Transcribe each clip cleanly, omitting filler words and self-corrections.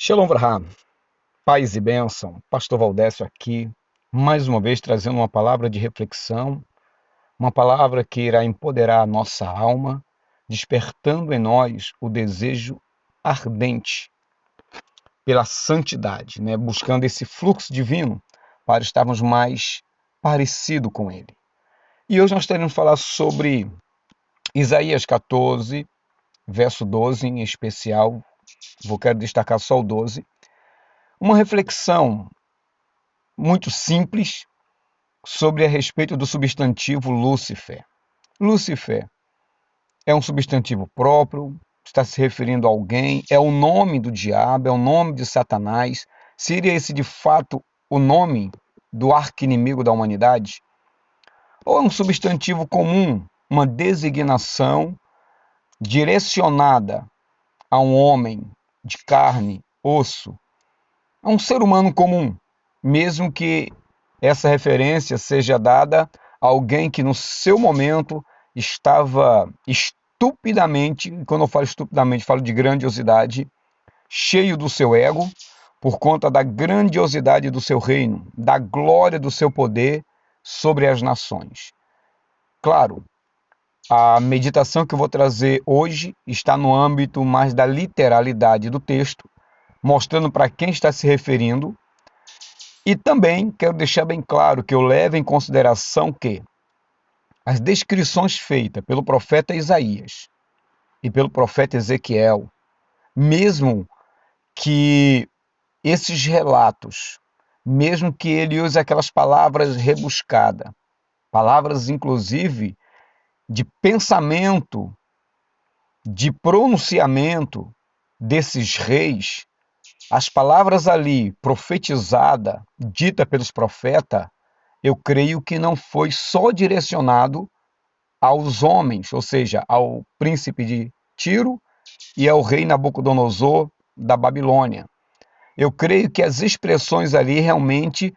Shalom Avraham, paz e bênção, Pastor Valdécio aqui, mais uma vez trazendo uma palavra de reflexão, uma palavra que irá empoderar a nossa alma, despertando em nós o desejo ardente pela santidade, buscando esse fluxo divino para estarmos mais parecidos com Ele. E hoje nós teremos falar sobre Isaías 14, verso 12 em especial, quero destacar só o 12, uma reflexão muito simples sobre a respeito do substantivo Lúcifer. Lúcifer é um substantivo próprio, está se referindo a alguém, é o nome do diabo, é o nome de Satanás. Seria esse de fato o nome do arqui-inimigo da humanidade? Ou é um substantivo comum, uma designação direcionada a um homem de carne, osso, a um ser humano comum, mesmo que essa referência seja dada a alguém que no seu momento estava estupidamente, quando eu falo estupidamente, falo de grandiosidade, cheio do seu ego, por conta da grandiosidade do seu reino, da glória do seu poder sobre as nações. Claro, a meditação que eu vou trazer hoje está no âmbito mais da literalidade do texto, mostrando para quem está se referindo. E também quero deixar bem claro que eu levo em consideração que as descrições feitas pelo profeta Isaías e pelo profeta Ezequiel, mesmo que esses relatos, mesmo que ele use aquelas palavras rebuscadas, palavras inclusive de pensamento, de pronunciamento desses reis, as palavras ali profetizadas, dita pelos profetas, eu creio que não foi só direcionado aos homens, ou seja, ao príncipe de Tiro e ao rei Nabucodonosor da Babilônia. Eu creio que as expressões ali realmente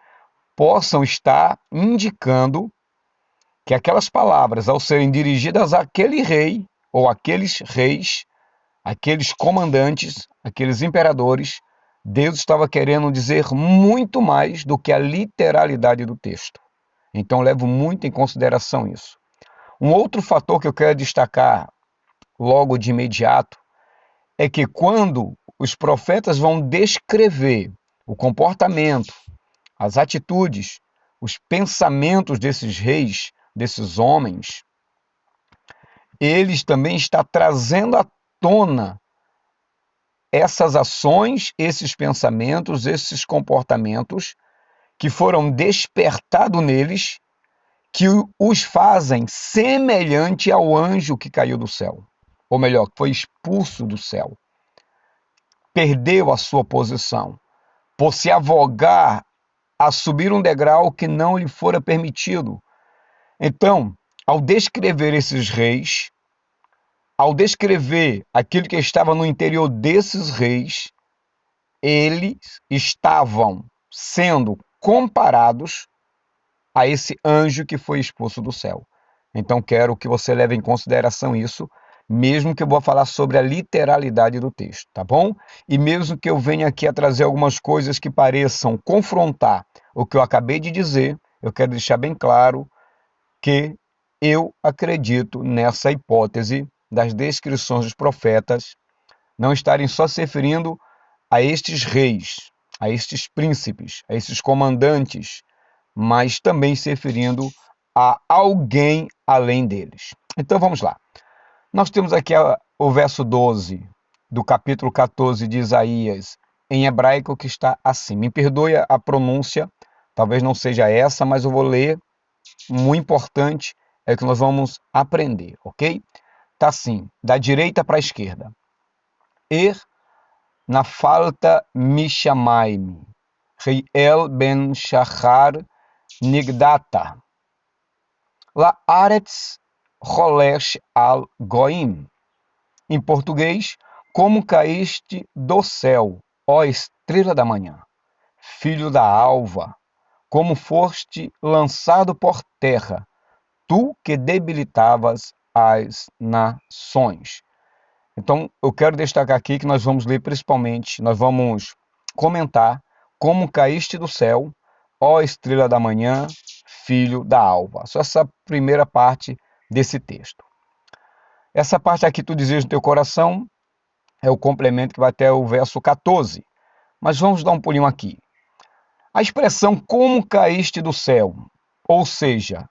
possam estar indicando que aquelas palavras, ao serem dirigidas àquele rei ou àqueles reis, aqueles comandantes, aqueles imperadores, Deus estava querendo dizer muito mais do que a literalidade do texto. Então, levo muito em consideração isso. Um outro fator que eu quero destacar logo de imediato é que quando os profetas vão descrever o comportamento, as atitudes, os pensamentos desses reis, desses homens, eles também estão trazendo à tona essas ações, esses pensamentos, esses comportamentos que foram despertados neles, que os fazem semelhante ao anjo que caiu do céu, ou melhor, que foi expulso do céu, perdeu a sua posição, por se avogar a subir um degrau que não lhe fora permitido. Então, ao descrever esses reis, ao descrever aquilo que estava no interior desses reis, eles estavam sendo comparados a esse anjo que foi expulso do céu. Então quero que você leve em consideração isso, mesmo que eu vou falar sobre a literalidade do texto, tá bom? E mesmo que eu venha aqui a trazer algumas coisas que pareçam confrontar o que eu acabei de dizer, eu quero deixar bem claro que eu acredito nessa hipótese das descrições dos profetas não estarem só se referindo a estes reis, a estes príncipes, a estes comandantes, mas também se referindo a alguém além deles. Então vamos lá. Nós temos aqui o verso 12 do capítulo 14 de Isaías, em hebraico, que está assim. Me perdoe a pronúncia, talvez não seja essa, mas eu vou ler. O importante é que nós vamos aprender, ok? Está assim, da direita para a esquerda. Na falta Mishamaim, Riel ben Shachar Nigdata, La Aretz Rolesh al Goim. Em português, como caíste do céu, ó estrela da manhã, filho da alva, como foste lançado por terra, tu que debilitavas as nações. Então, eu quero destacar aqui que nós vamos ler principalmente, nós vamos comentar como caíste do céu, ó estrela da manhã, filho da alva. Só essa primeira parte desse texto. Essa parte aqui tu desejas no teu coração é o complemento que vai até o verso 14. Mas vamos dar um pulinho aqui. A expressão como caíste do céu, ou seja,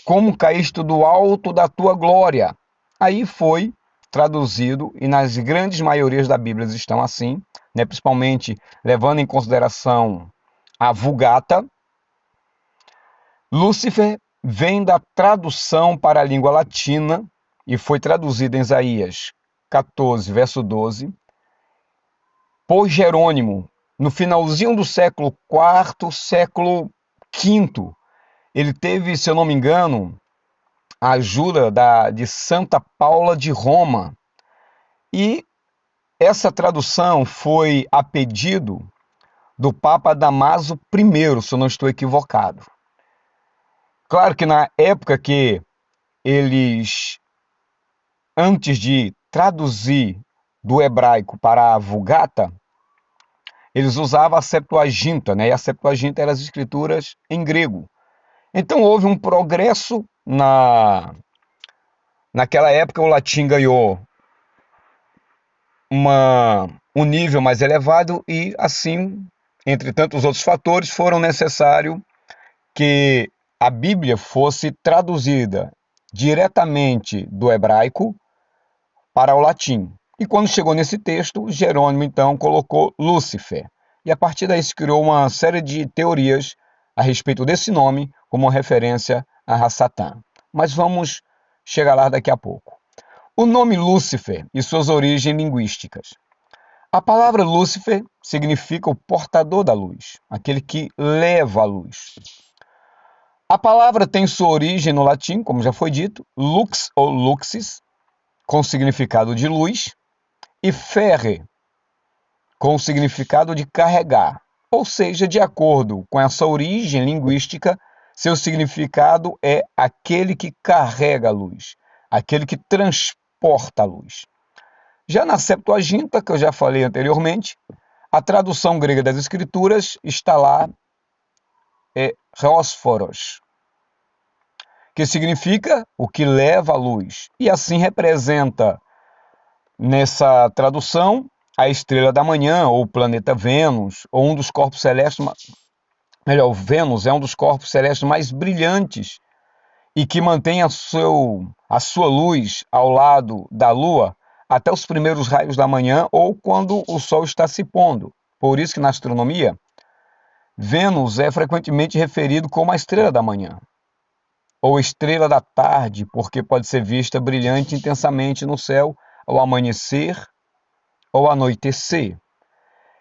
como caíste do alto da tua glória, aí foi traduzido, e nas grandes maiorias da Bíblia estão assim, né, principalmente levando em consideração a Vulgata. Lúcifer vem da tradução para a língua latina e foi traduzido em Isaías 14, verso 12, por Jerônimo, no finalzinho do século IV, século V. Ele teve, se eu não me engano, a ajuda de Santa Paula de Roma. E essa tradução foi a pedido do Papa Damaso I, se eu não estou equivocado. Claro que na época que eles, antes de traduzir do hebraico para a Vulgata, eles usavam a Septuaginta, né? E a Septuaginta eram as escrituras em grego. Então houve um progresso naquela época. O latim ganhou um nível mais elevado e assim, entre tantos outros fatores, foram necessário que a Bíblia fosse traduzida diretamente do hebraico para o latim. E quando chegou nesse texto, Jerônimo então colocou Lúcifer. E a partir daí se criou uma série de teorias a respeito desse nome como referência a Satã. Mas vamos chegar lá daqui a pouco. O nome Lúcifer e suas origens linguísticas. A palavra Lúcifer significa o portador da luz, aquele que leva a luz. A palavra tem sua origem no latim, como já foi dito, lux ou luxis, com o significado de luz, e ferre, com o significado de carregar. Ou seja, de acordo com essa origem linguística, seu significado é aquele que carrega a luz, aquele que transporta a luz. Já na Septuaginta, que eu já falei anteriormente, a tradução grega das Escrituras está lá, Theosforos, que significa o que leva a luz. E assim representa, nessa tradução, a estrela da manhã, ou o planeta Vênus, ou um dos corpos celestes, melhor, Vênus é um dos corpos celestes mais brilhantes e que mantém a sua luz ao lado da Lua até os primeiros raios da manhã ou quando o Sol está se pondo. Por isso que na astronomia, Vênus é frequentemente referido como a estrela da manhã, ou estrela da tarde, porque pode ser vista brilhante intensamente no céu ao amanhecer ou anoitecer.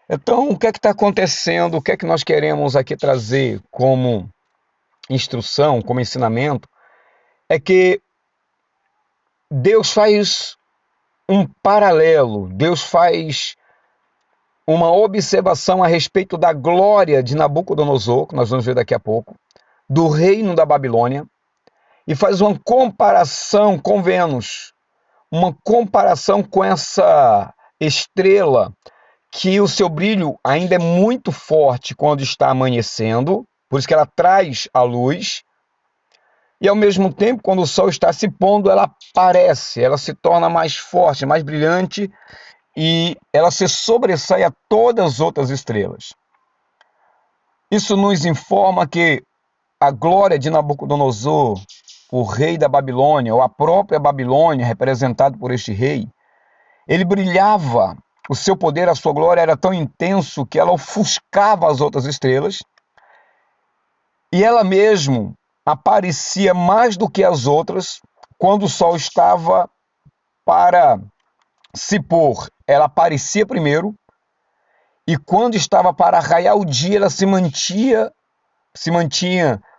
Então, o que é que está acontecendo? O que é que nós queremos aqui trazer como instrução, como ensinamento? É que Deus faz um paralelo, Deus faz uma observação a respeito da glória de Nabucodonosor, que nós vamos ver daqui a pouco, do reino da Babilônia, e faz uma comparação com Vênus, uma comparação com essa estrela que o seu brilho ainda é muito forte quando está amanhecendo, por isso que ela traz a luz, e ao mesmo tempo, quando o sol está se pondo, ela aparece, ela se torna mais forte, mais brilhante, e ela se sobressai a todas as outras estrelas. Isso nos informa que a glória de Nabucodonosor, o rei da Babilônia, ou a própria Babilônia, representado por este rei, ele brilhava, o seu poder, a sua glória era tão intenso que ela ofuscava as outras estrelas, e ela mesmo aparecia mais do que as outras quando o sol estava para se pôr. Ela aparecia primeiro, e quando estava para raiar o dia, ela se mantinha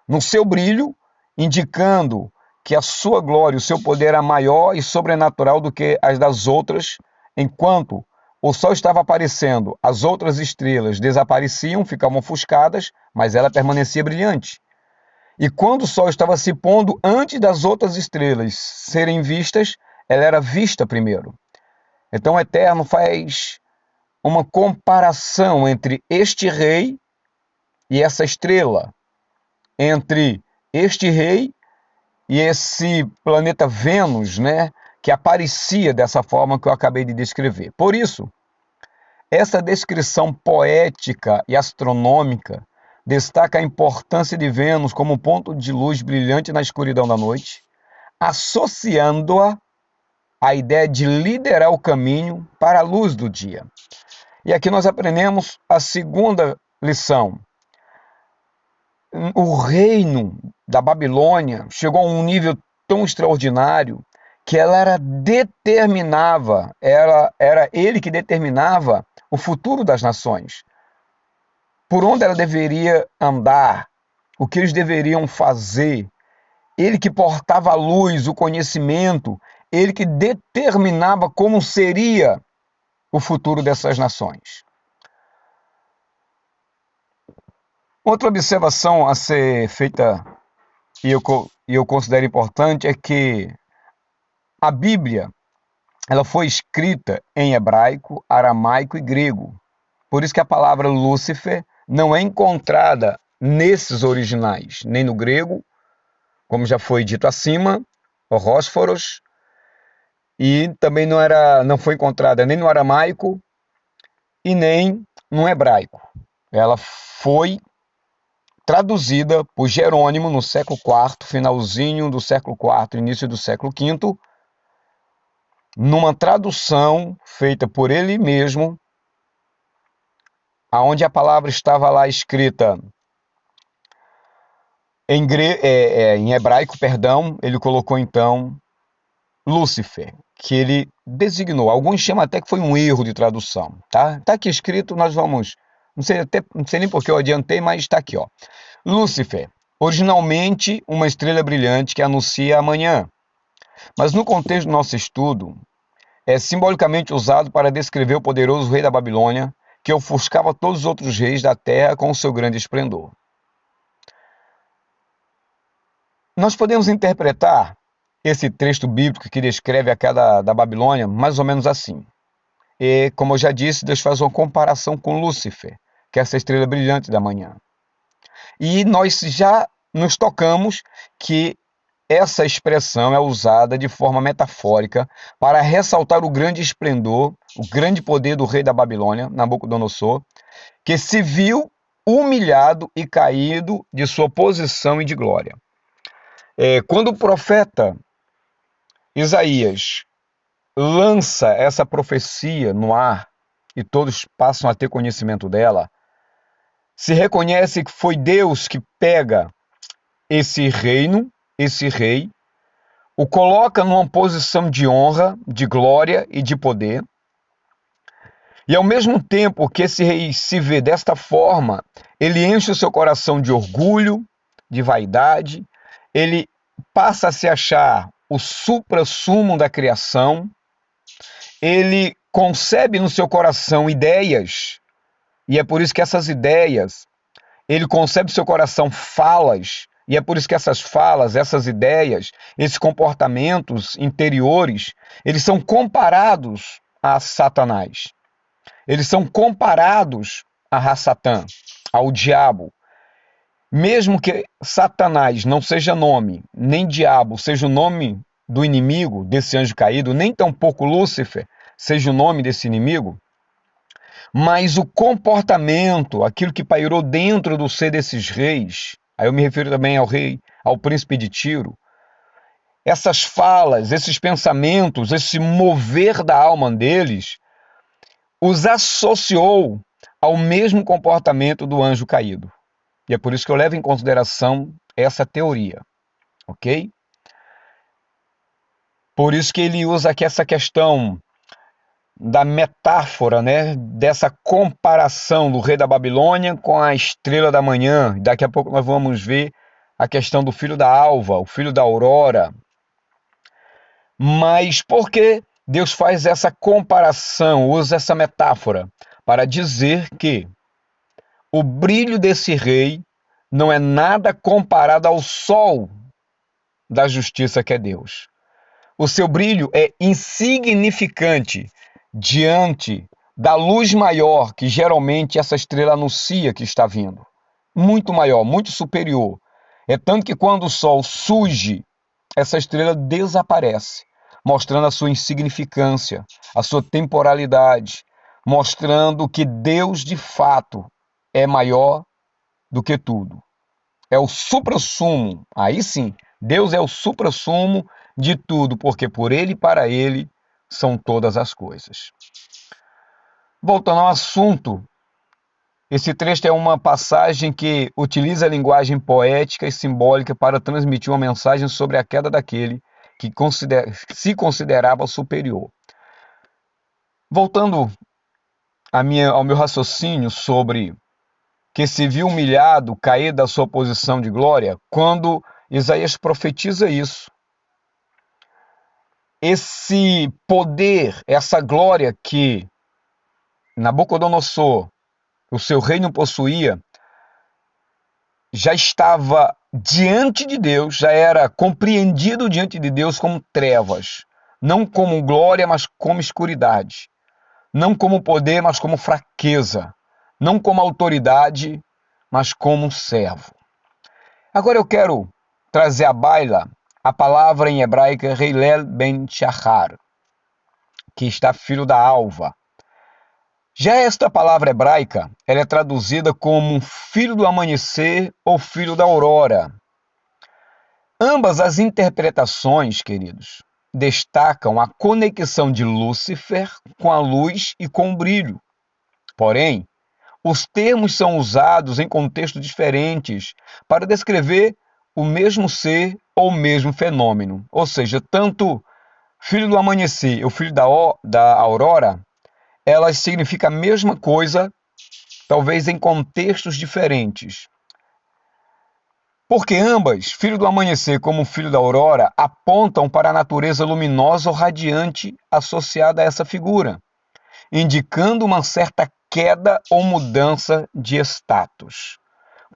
no seu brilho, indicando que a sua glória, o seu poder era maior e sobrenatural do que as das outras. Enquanto o sol estava aparecendo, as outras estrelas desapareciam, ficavam ofuscadas, mas ela permanecia brilhante. E quando o sol estava se pondo, antes das outras estrelas serem vistas, ela era vista primeiro. Então o Eterno faz uma comparação entre este rei e essa estrela, entre este rei e esse planeta Vênus, né, que aparecia dessa forma que eu acabei de descrever. Por isso, essa descrição poética e astronômica destaca a importância de Vênus como ponto de luz brilhante na escuridão da noite, associando-a à ideia de liderar o caminho para a luz do dia. E aqui nós aprendemos a segunda lição. O reino da Babilônia chegou a um nível tão extraordinário que era ele que determinava o futuro das nações. Por onde ela deveria andar, o que eles deveriam fazer. Ele que portava a luz, o conhecimento, ele que determinava como seria o futuro dessas nações. Outra observação a ser feita, e eu considero importante, é que a Bíblia ela foi escrita em hebraico, aramaico e grego. Por isso que a palavra Lúcifer não é encontrada nesses originais, nem no grego, como já foi dito acima, Horrósforos, e também não foi encontrada nem no aramaico e nem no hebraico. Ela foi traduzida por Jerônimo no século IV, finalzinho do século IV, início do século V, numa tradução feita por ele mesmo, aonde a palavra estava lá escrita em hebraico, ele colocou então Lúcifer, que ele designou. Alguns chamam até que foi um erro de tradução, tá? Tá aqui escrito, nós vamos, não sei nem porque eu adiantei, mas está aqui, ó. Lúcifer, originalmente uma estrela brilhante que anuncia a manhã, mas no contexto do nosso estudo, é simbolicamente usado para descrever o poderoso rei da Babilônia, que ofuscava todos os outros reis da terra com o seu grande esplendor. Nós podemos interpretar esse texto bíblico que descreve a queda da Babilônia mais ou menos assim. E, como eu já disse, Deus faz uma comparação com Lúcifer, que é essa estrela brilhante da manhã. E nós já nos tocamos que essa expressão é usada de forma metafórica para ressaltar o grande esplendor, o grande poder do rei da Babilônia, Nabucodonosor, que se viu humilhado e caído de sua posição e de glória. Quando o profeta Isaías lança essa profecia no ar e todos passam a ter conhecimento dela, se reconhece que foi Deus que pega esse reino, esse rei, o coloca numa posição de honra, de glória e de poder. E ao mesmo tempo que esse rei se vê desta forma, ele enche o seu coração de orgulho, de vaidade, ele passa a se achar o suprassumo da criação, ele concebe no seu coração ideias, e é por isso que essas ideias, ele concebe no seu coração falas, e é por isso que essas falas, essas ideias, esses comportamentos interiores, eles são comparados a Satanás. Eles são comparados a Satã, ao diabo. Mesmo que Satanás não seja nome, nem diabo seja o nome do inimigo, desse anjo caído, nem tampouco Lúcifer seja o nome desse inimigo, mas o comportamento, aquilo que pairou dentro do ser desses reis, aí eu me refiro também ao rei, ao príncipe de Tiro, essas falas, esses pensamentos, esse mover da alma deles, os associou ao mesmo comportamento do anjo caído. E é por isso que eu levo em consideração essa teoria, ok? Por isso que ele usa aqui essa questão da metáfora, né? Dessa comparação do rei da Babilônia com a estrela da manhã. Daqui a pouco nós vamos ver a questão do filho da alva, o filho da aurora. Mas por que Deus faz essa comparação, usa essa metáfora? Para dizer que o brilho desse rei não é nada comparado ao sol da justiça que é Deus. O seu brilho é insignificante diante da luz maior que geralmente essa estrela anuncia que está vindo. Muito maior, muito superior. É tanto que quando o Sol surge, essa estrela desaparece, mostrando a sua insignificância, a sua temporalidade, mostrando que Deus de fato é maior do que tudo. É o suprassumo, aí sim, Deus é o suprassumo de tudo, porque por Ele e para Ele são todas as coisas. Voltando ao assunto, esse trecho é uma passagem que utiliza a linguagem poética e simbólica para transmitir uma mensagem sobre a queda daquele que se considerava superior. Voltando ao meu raciocínio sobre que se viu humilhado, cair da sua posição de glória, quando Isaías profetiza isso. Esse poder, essa glória que Nabucodonosor, o seu reino possuía, já estava diante de Deus, já era compreendido diante de Deus como trevas, não como glória, mas como escuridade, não como poder, mas como fraqueza, não como autoridade, mas como um servo. Agora eu quero trazer à baila a palavra em hebraico Hillel ben Shachar, que está filho da alva. Já esta palavra hebraica, ela é traduzida como filho do amanhecer ou filho da aurora. Ambas as interpretações, queridos, destacam a conexão de Lúcifer com a luz e com o brilho. Porém, os termos são usados em contextos diferentes para descrever o mesmo ser ou o mesmo fenômeno. Ou seja, tanto filho do amanhecer ou filho da aurora, elas significam a mesma coisa, talvez em contextos diferentes. Porque ambas, filho do amanhecer como filho da aurora, apontam para a natureza luminosa ou radiante associada a essa figura, indicando uma certa queda ou mudança de status.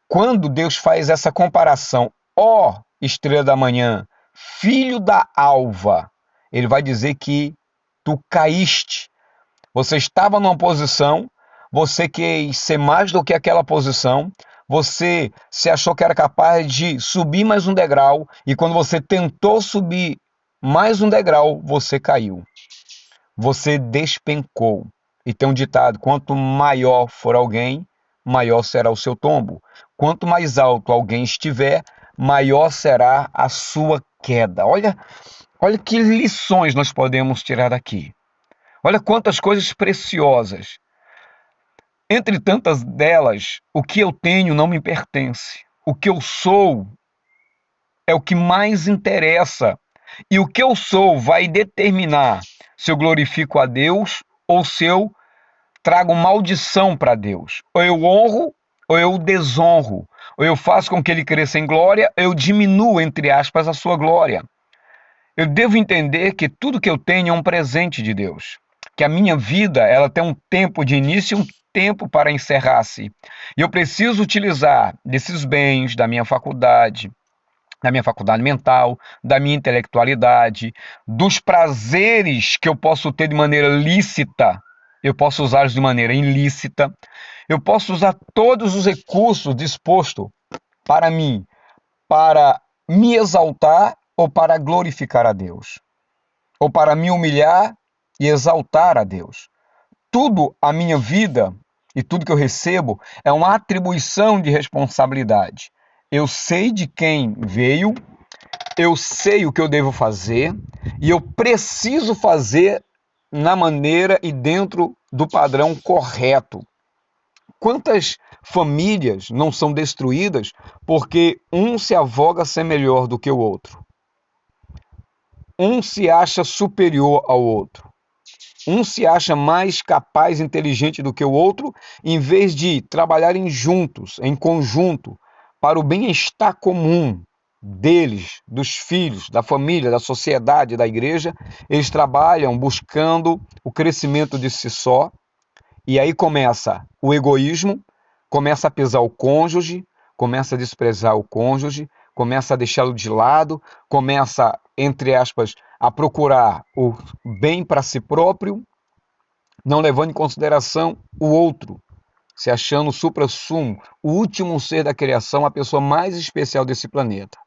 Quando Deus faz essa comparação, ó estrela da manhã, filho da alva, ele vai dizer que tu caíste. Você estava numa posição, você quis ser mais do que aquela posição, você se achou que era capaz de subir mais um degrau, e quando você tentou subir mais um degrau, você caiu. Você despencou. E tem um ditado: quanto maior for alguém, maior será o seu tombo. Quanto mais alto alguém estiver, maior será a sua queda. Olha que lições nós podemos tirar daqui. Olha quantas coisas preciosas. Entre tantas delas, o que eu tenho não me pertence. O que eu sou é o que mais interessa. E o que eu sou vai determinar se eu glorifico a Deus ou se eu trago maldição para Deus. Ou eu honro ou eu desonro. Ou eu faço com que ele cresça em glória, ou eu diminuo, entre aspas, a sua glória. Eu devo entender que tudo que eu tenho é um presente de Deus. Que a minha vida, ela tem um tempo de início e um tempo para encerrar-se. E eu preciso utilizar desses bens, da minha faculdade mental, da minha intelectualidade, dos prazeres que eu posso ter de maneira lícita, eu posso usá-los de maneira ilícita, eu posso usar todos os recursos dispostos para mim, para me exaltar ou para glorificar a Deus, ou para me humilhar e exaltar a Deus. Tudo a minha vida e tudo que eu recebo é uma atribuição de responsabilidade. Eu sei de quem veio, eu sei o que eu devo fazer e eu preciso fazer na maneira e dentro do padrão correto. Quantas famílias não são destruídas porque um se avoga ser melhor do que o outro? Um se acha superior ao outro. Um se acha mais capaz e inteligente do que o outro, em vez de trabalharem juntos, em conjunto, para o bem-estar comum deles, dos filhos, da família, da sociedade, da igreja. Eles trabalham buscando o crescimento de si só, e aí começa o egoísmo, começa a pesar o cônjuge, começa a desprezar o cônjuge, começa a deixá-lo de lado, começa, entre aspas, a procurar o bem para si próprio, não levando em consideração o outro, se achando o suprassumo, o último ser da criação, a pessoa mais especial desse planeta.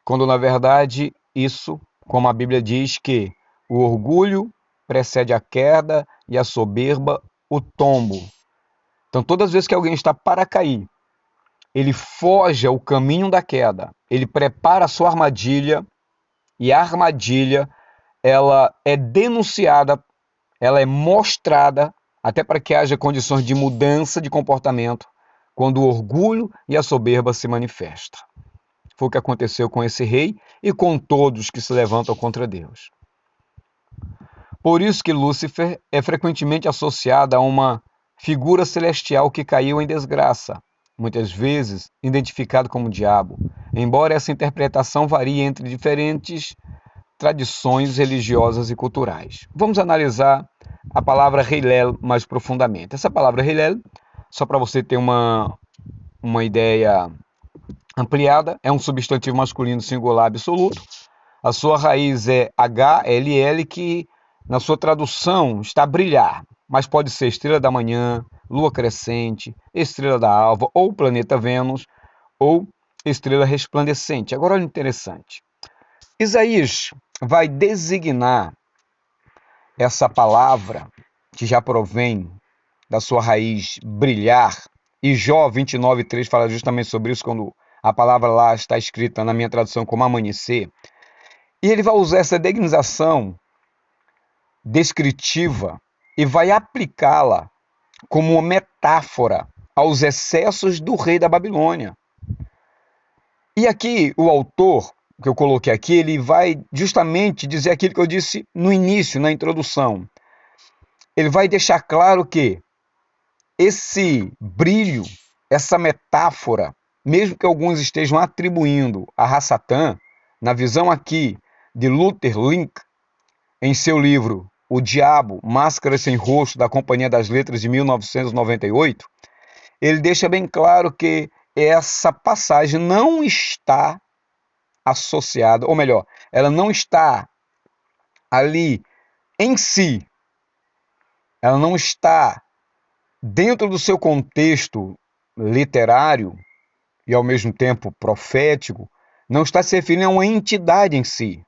Quando na verdade isso, como a Bíblia diz, que o orgulho precede a queda e a soberba o tombo. Então todas as vezes que alguém está para cair, ele foge ao caminho da queda, ele prepara a sua armadilha, e a armadilha ela é denunciada, ela é mostrada até para que haja condições de mudança de comportamento quando o orgulho e a soberba se manifestam. Foi o que aconteceu com esse rei e com todos que se levantam contra Deus. Por isso que Lúcifer é frequentemente associado a uma figura celestial que caiu em desgraça, muitas vezes identificado como diabo, embora essa interpretação varie entre diferentes tradições religiosas e culturais. Vamos analisar a palavra Hillel mais profundamente. Essa palavra Hillel, só para você ter uma ideia ampliada, é um substantivo masculino singular absoluto. A sua raiz é HLL, que na sua tradução está brilhar, mas pode ser estrela da manhã, lua crescente, estrela da alva, ou planeta Vênus, ou estrela resplandecente. Agora olha interessante. Isaías vai designar essa palavra que já provém da sua raiz brilhar, e Jó 29:3 fala justamente sobre isso, quando a palavra lá está escrita na minha tradução como amanhecer. E ele vai usar essa designação descritiva e vai aplicá-la como uma metáfora aos excessos do rei da Babilônia. E aqui o autor que eu coloquei aqui, ele vai justamente dizer aquilo que eu disse no início, na introdução. Ele vai deixar claro que esse brilho, essa metáfora, mesmo que alguns estejam atribuindo a Satã, na visão aqui de Luther Link, em seu livro O Diabo, Máscara Sem Rosto, da Companhia das Letras de 1998, ele deixa bem claro que essa passagem não está associada, ou melhor, ela não está ali em si, ela não está dentro do seu contexto literário e ao mesmo tempo profético, não está se referindo a uma entidade em si,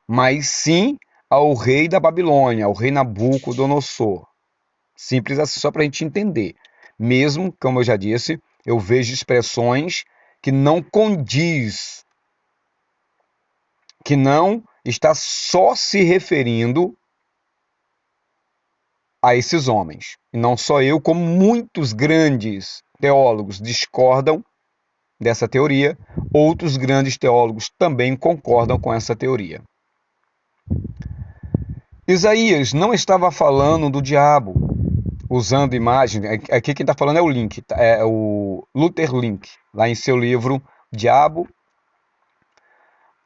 mas sim ao rei da Babilônia, ao rei Nabucodonosor. Simples assim, só para a gente entender. Mesmo, como eu já disse, eu vejo expressões que não condiz, que não está só se referindo a esses homens. E não só eu, como muitos grandes teólogos discordam dessa teoria, outros grandes teólogos também concordam com essa teoria. Isaías não estava falando do diabo, usando imagem. Aqui quem está falando é o Link, é o Luther Link, lá em seu livro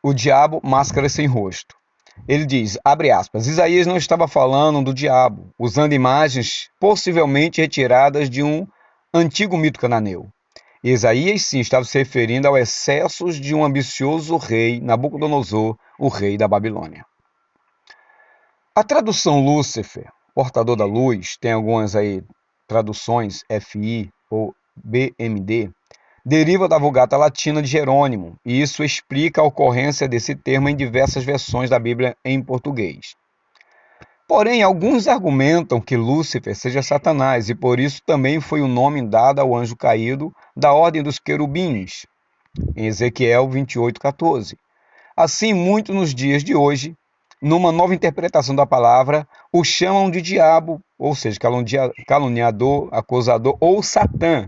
O Diabo, Máscara Sem Rosto. Ele diz, abre aspas, Isaías não estava falando do diabo, usando imagens possivelmente retiradas de um antigo mito cananeu. Isaías sim estava se referindo aos excessos de um ambicioso rei, Nabucodonosor, o rei da Babilônia. A tradução Lúcifer, portador da luz, tem algumas aí traduções FI ou BMD, deriva da Vulgata Latina de Jerônimo, e isso explica a ocorrência desse termo em diversas versões da Bíblia em português. Porém, alguns argumentam que Lúcifer seja Satanás, e por isso também foi o nome dado ao anjo caído da ordem dos querubins, em Ezequiel 28:14. Assim, muitos nos dias de hoje, numa nova interpretação da palavra, o chamam de diabo, ou seja, caluniador, acusador, ou Satã,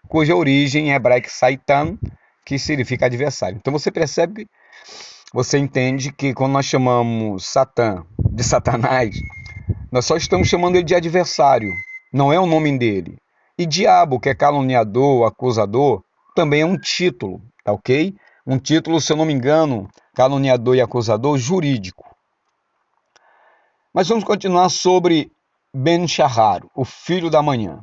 cuja origem em hebraico Satan, que significa adversário. Então você percebe, você entende que quando nós chamamos Satã de Satanás, nós só estamos chamando ele de adversário, não é o nome dele. E diabo, que é caluniador, acusador, também é um título, tá ok? Um título, se eu não me engano, caluniador e acusador jurídico. Mas vamos continuar sobre Ben-Shahar, o filho da manhã.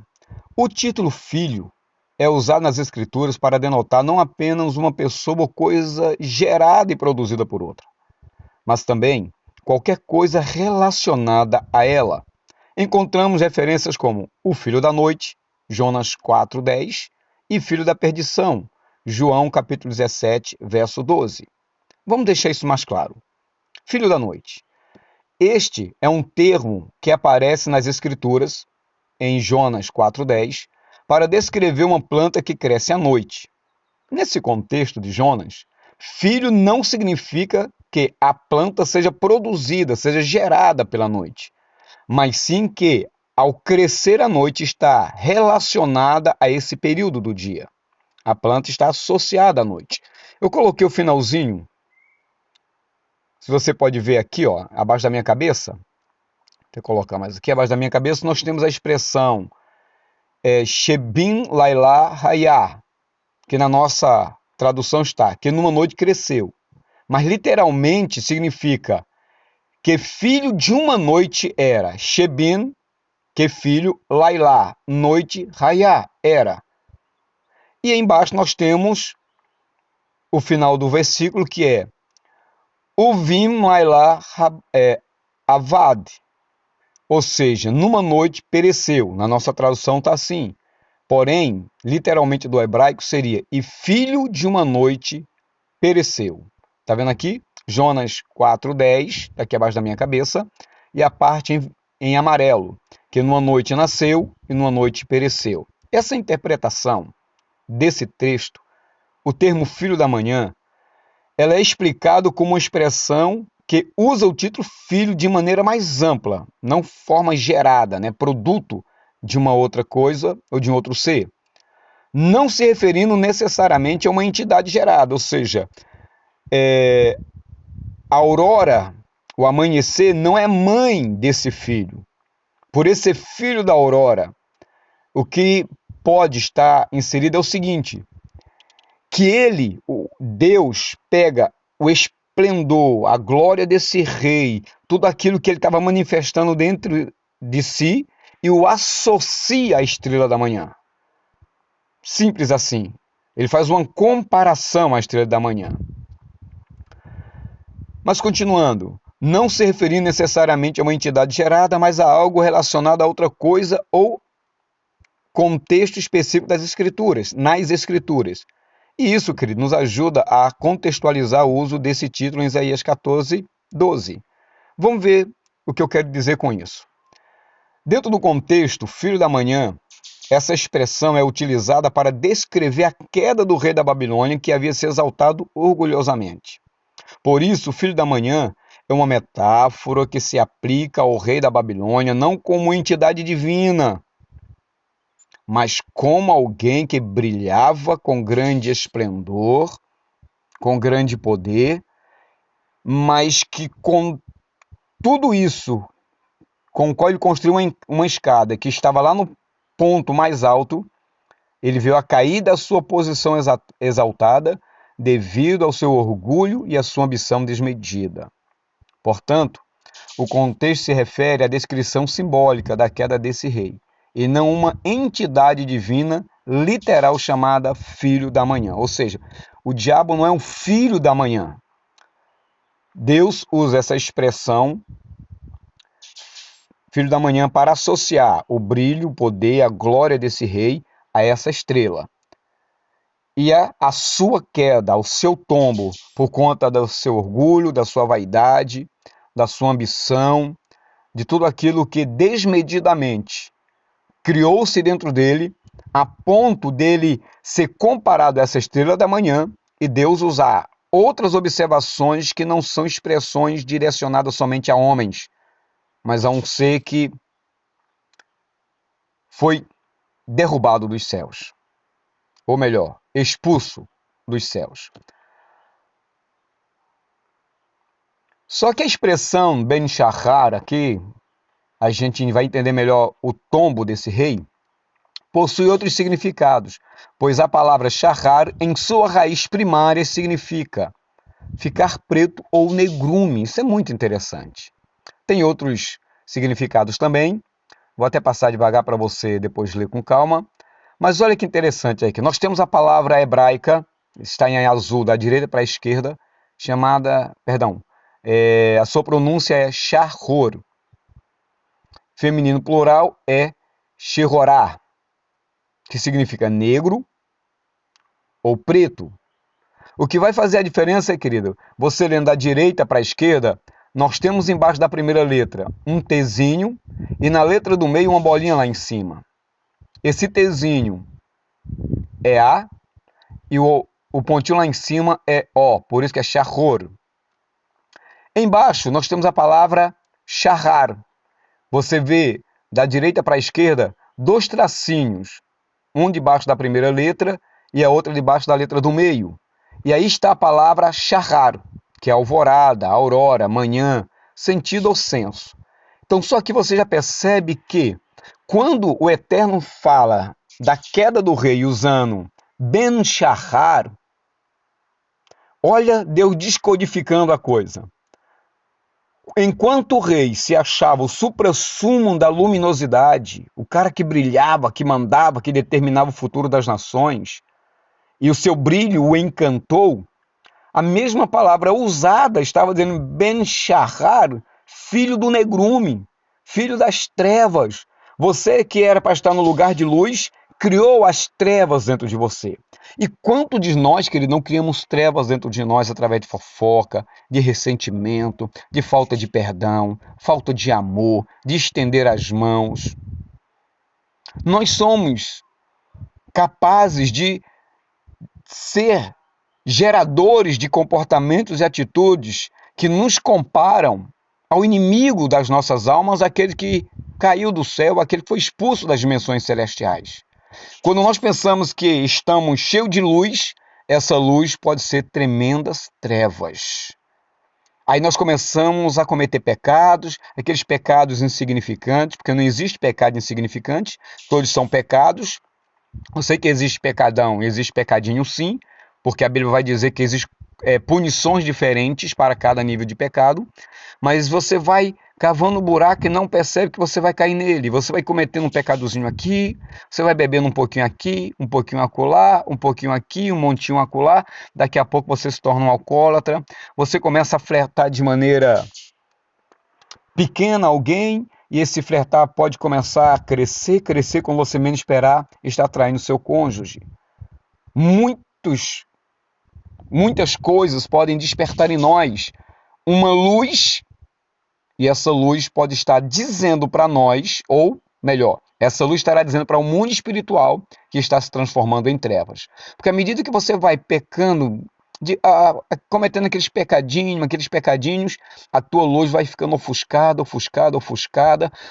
O título filho é usado nas escrituras para denotar não apenas uma pessoa ou coisa gerada e produzida por outra, mas também qualquer coisa relacionada a ela. Encontramos referências como o filho da noite, Jonas 4:10, e filho da perdição, João capítulo 17, verso 12. Vamos deixar isso mais claro. Filho da noite. Este é um termo que aparece nas Escrituras, em Jonas 4:10, para descrever uma planta que cresce à noite. Nesse contexto de Jonas, filho não significa que a planta seja produzida, seja gerada pela noite, mas sim que, ao crescer à noite, está relacionada a esse período do dia. A planta está associada à noite. Eu coloquei o finalzinho, se você pode ver aqui, ó, abaixo da minha cabeça. Vou colocar mais aqui, abaixo da minha cabeça, nós temos a expressão Shebin Laila Hayah, que na nossa tradução está, que numa noite cresceu. Mas literalmente significa que filho de uma noite era. Shebin, que filho, Lailá, noite, Hayah, era. E aí embaixo nós temos o final do versículo, que é Uvim Lailá Avad, ou seja, numa noite pereceu. Na nossa tradução está assim. Porém, literalmente do hebraico seria e filho de uma noite pereceu. Está vendo aqui? Jonas 4:10, aqui abaixo da minha cabeça, e a parte em amarelo, que numa noite nasceu e numa noite pereceu. Essa interpretação desse texto, o termo filho da manhã, ela é explicado como uma expressão que usa o título filho de maneira mais ampla, não forma gerada, né, produto de uma outra coisa ou de um outro ser, não se referindo necessariamente a uma entidade gerada, ou seja, a aurora, o amanhecer, não é mãe desse filho. Por esse ser filho da aurora, o que pode estar inserido é o seguinte, que ele, Deus, pega o esplendor, a glória desse rei, tudo aquilo que ele estava manifestando dentro de si e o associa à estrela da manhã. Simples assim. Ele faz uma comparação à estrela da manhã. Mas continuando, não se referindo necessariamente a uma entidade gerada, mas a algo relacionado a outra coisa ou contexto específico das Escrituras, nas Escrituras. E isso, querido, nos ajuda a contextualizar o uso desse título em Isaías 14:12. Vamos ver o que eu quero dizer com isso. Dentro do contexto, filho da manhã, essa expressão é utilizada para descrever a queda do rei da Babilônia que havia se exaltado orgulhosamente. Por isso, o filho da manhã é uma metáfora que se aplica ao rei da Babilônia não como entidade divina, mas como alguém que brilhava com grande esplendor, com grande poder, mas que com tudo isso, com o qual ele construiu uma escada que estava lá no ponto mais alto, ele veio a cair da sua posição exaltada devido ao seu orgulho e à sua ambição desmedida. Portanto, o contexto se refere à descrição simbólica da queda desse rei, e não uma entidade divina literal chamada filho da manhã. Ou seja, o diabo não é um filho da manhã. Deus usa essa expressão filho da manhã para associar o brilho, o poder, a glória desse rei a essa estrela. E a sua queda, ao seu tombo, por conta do seu orgulho, da sua vaidade, da sua ambição, de tudo aquilo que desmedidamente criou-se dentro dele, a ponto dele ser comparado a essa estrela da manhã e Deus usar outras observações que não são expressões direcionadas somente a homens, mas a um ser que foi derrubado dos céus. Ou melhor, expulso dos céus. Só que a expressão Ben Shahar aqui, a gente vai entender melhor o tombo desse rei, possui outros significados, pois a palavra Shahar, em sua raiz primária, significa ficar preto ou negrume. Isso é muito interessante. Tem outros significados também, vou até passar devagar para você depois ler com calma. Mas olha que interessante aqui, nós temos a palavra hebraica, está em azul da direita para a esquerda, chamada, A sua pronúncia é Shahor. Feminino plural é Shehorá, que significa negro ou preto. O que vai fazer a diferença, querido, você lendo da direita para a esquerda, nós temos embaixo da primeira letra um Tzinho e na letra do meio uma bolinha lá em cima. Esse Tzinho é A e o pontinho lá em cima é O, por isso que é Shahor. Embaixo nós temos a palavra Shahar. Você vê da direita para a esquerda dois tracinhos, um debaixo da primeira letra e a outra debaixo da letra do meio. E aí está a palavra Shahar, que é alvorada, aurora, manhã, sentido ou senso. Então só que você já percebe que quando o Eterno fala da queda do rei usando Ben Shahar, olha Deus descodificando a coisa. Enquanto o rei se achava o suprassumo da luminosidade, o cara que brilhava, que mandava, que determinava o futuro das nações, e o seu brilho o encantou, a mesma palavra usada estava dizendo Ben Shahar, filho do negrume, filho das trevas. Você que era para estar no lugar de luz, criou as trevas dentro de você. E quanto de nós, querido, não criamos trevas dentro de nós através de fofoca, de ressentimento, de falta de perdão, falta de amor, de estender as mãos. Nós somos capazes de ser geradores de comportamentos e atitudes que nos comparam ao inimigo das nossas almas, aquele que caiu do céu, aquele que foi expulso das dimensões celestiais. Quando nós pensamos que estamos cheios de luz, essa luz pode ser tremendas trevas. Aí nós começamos a cometer pecados, aqueles pecados insignificantes, porque não existe pecado insignificante, todos são pecados. Eu sei que existe pecadão, existe pecadinho sim, porque a Bíblia vai dizer que existem punições diferentes para cada nível de pecado, mas você vai cavando um buraco e não percebe que você vai cair nele. Você vai cometendo um pecadozinho aqui, você vai bebendo um pouquinho aqui, um pouquinho acolá, um pouquinho aqui, um montinho acolá. Daqui a pouco você se torna um alcoólatra. Você começa a flertar de maneira pequena alguém, e esse flertar pode começar a crescer quando você menos esperar, está traindo seu cônjuge. Muitas coisas podem despertar em nós uma luz, e essa luz pode estar dizendo para nós, ou melhor, essa luz estará dizendo para o mundo espiritual que está se transformando em trevas. Porque à medida que você vai pecando, cometendo aqueles pecadinhos, a tua luz vai ficando ofuscada,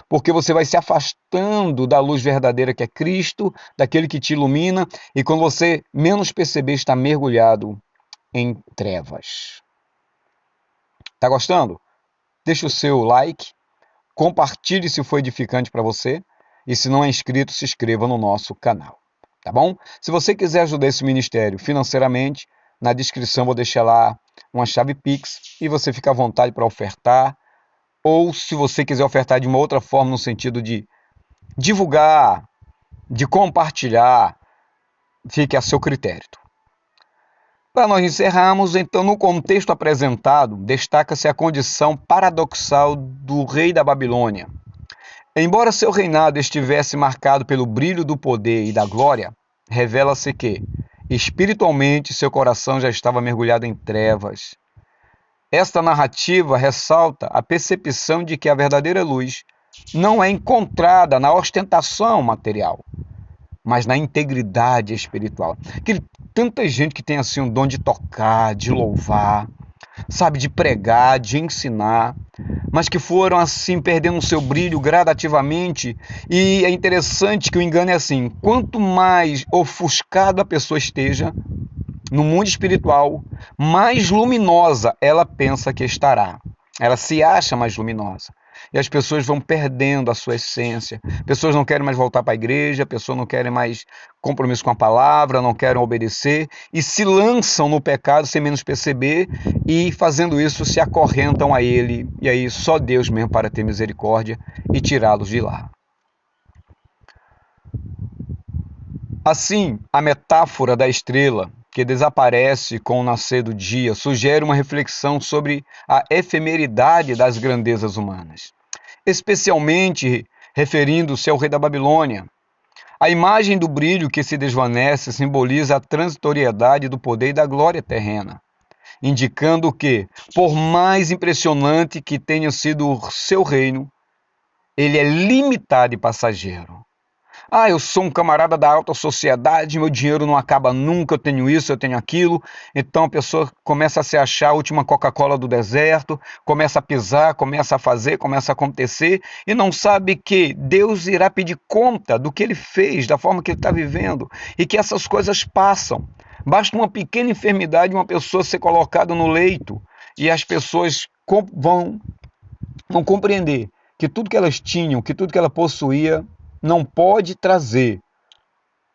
porque você vai se afastando da luz verdadeira que é Cristo, daquele que te ilumina, e quando você menos perceber, está mergulhado em trevas. Tá gostando? Deixa o seu like, compartilhe se foi edificante para você, e se não é inscrito, se inscreva no nosso canal, tá bom? Se você quiser ajudar esse ministério financeiramente, na descrição vou deixar lá uma chave Pix, e você fica à vontade para ofertar, ou se você quiser ofertar de uma outra forma, no sentido de divulgar, de compartilhar, fique a seu critério. Para nós encerrarmos, então, no contexto apresentado, destaca-se a condição paradoxal do rei da Babilônia. Embora seu reinado estivesse marcado pelo brilho do poder e da glória, revela-se que, espiritualmente, seu coração já estava mergulhado em trevas. Esta narrativa ressalta a percepção de que a verdadeira luz não é encontrada na ostentação material, mas na integridade espiritual. Tanta gente que tem assim um dom de tocar, de louvar, sabe, de pregar, de ensinar, mas que foram assim perdendo o seu brilho gradativamente. E é interessante que o engano é assim: quanto mais ofuscada a pessoa esteja no mundo espiritual, mais luminosa ela pensa que estará. Ela se acha mais luminosa. E as pessoas vão perdendo a sua essência. Pessoas não querem mais voltar para a igreja, pessoas não querem mais compromisso com a palavra, não querem obedecer e se lançam no pecado sem menos perceber, e fazendo isso se acorrentam a ele. E aí só Deus mesmo para ter misericórdia e tirá-los de lá. Assim, a metáfora da estrela que desaparece com o nascer do dia, sugere uma reflexão sobre a efemeridade das grandezas humanas, especialmente referindo-se ao rei da Babilônia. A imagem do brilho que se desvanece simboliza a transitoriedade do poder e da glória terrena, indicando que, por mais impressionante que tenha sido o seu reino, ele é limitado e passageiro. Eu sou um camarada da alta sociedade, meu dinheiro não acaba nunca, eu tenho isso, eu tenho aquilo. Então a pessoa começa a se achar a última Coca-Cola do deserto, começa a pisar, começa a fazer, começa a acontecer e não sabe que Deus irá pedir conta do que ele fez, da forma que ele está vivendo e que essas coisas passam. Basta uma pequena enfermidade, uma pessoa ser colocada no leito e as pessoas vão compreender que tudo que elas tinham, que tudo que ela possuía, não pode trazer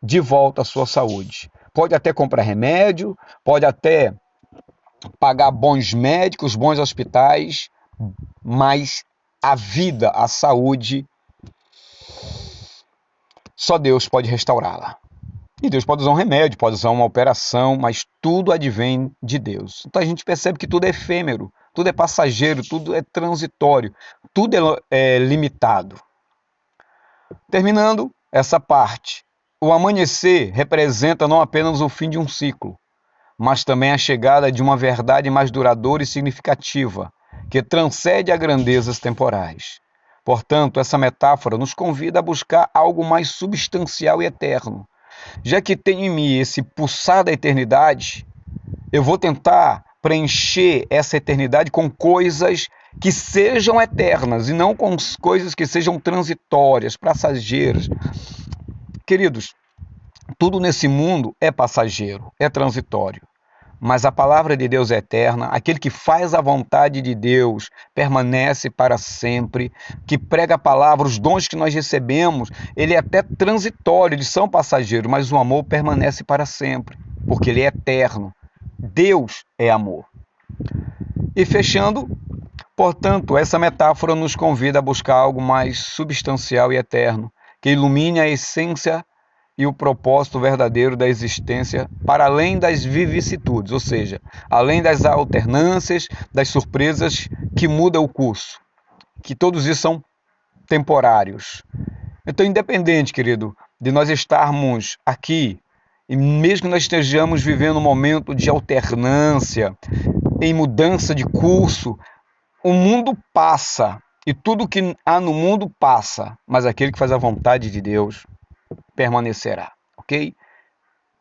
de volta a sua saúde. Pode até comprar remédio, pode até pagar bons médicos, bons hospitais, mas a vida, a saúde, só Deus pode restaurá-la. E Deus pode usar um remédio, pode usar uma operação, mas tudo advém de Deus. Então a gente percebe que tudo é efêmero, tudo é passageiro, tudo é transitório, tudo é limitado. Terminando essa parte, o amanhecer representa não apenas o fim de um ciclo, mas também a chegada de uma verdade mais duradoura e significativa, que transcende a grandezas temporais. Portanto, essa metáfora nos convida a buscar algo mais substancial e eterno. Já que tenho em mim esse pulsar da eternidade, eu vou tentar preencher essa eternidade com coisas que sejam eternas e não com coisas que sejam transitórias, passageiras. Queridos, tudo nesse mundo é passageiro, é transitório. Mas a palavra de Deus é eterna, aquele que faz a vontade de Deus permanece para sempre, que prega a palavra, os dons que nós recebemos, ele é até transitório, eles são passageiros, mas o amor permanece para sempre, porque ele é eterno. Deus é amor. E fechando, portanto, essa metáfora nos convida a buscar algo mais substancial e eterno, que ilumine a essência e o propósito verdadeiro da existência para além das vicissitudes, ou seja, além das alternâncias, das surpresas que mudam o curso, que todos isso são temporários. Então, independente, querido, de nós estarmos aqui, e mesmo que nós estejamos vivendo um momento de alternância, em mudança de curso, o mundo passa, e tudo que há no mundo passa, mas aquele que faz a vontade de Deus permanecerá, ok?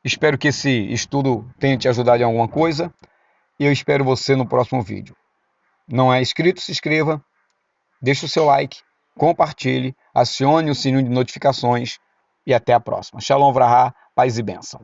Espero que esse estudo tenha te ajudado em alguma coisa e eu espero você no próximo vídeo. Não é inscrito? Se inscreva, deixe o seu like, compartilhe, acione o sininho de notificações e até a próxima. Shalom Vrahá, paz e bênção.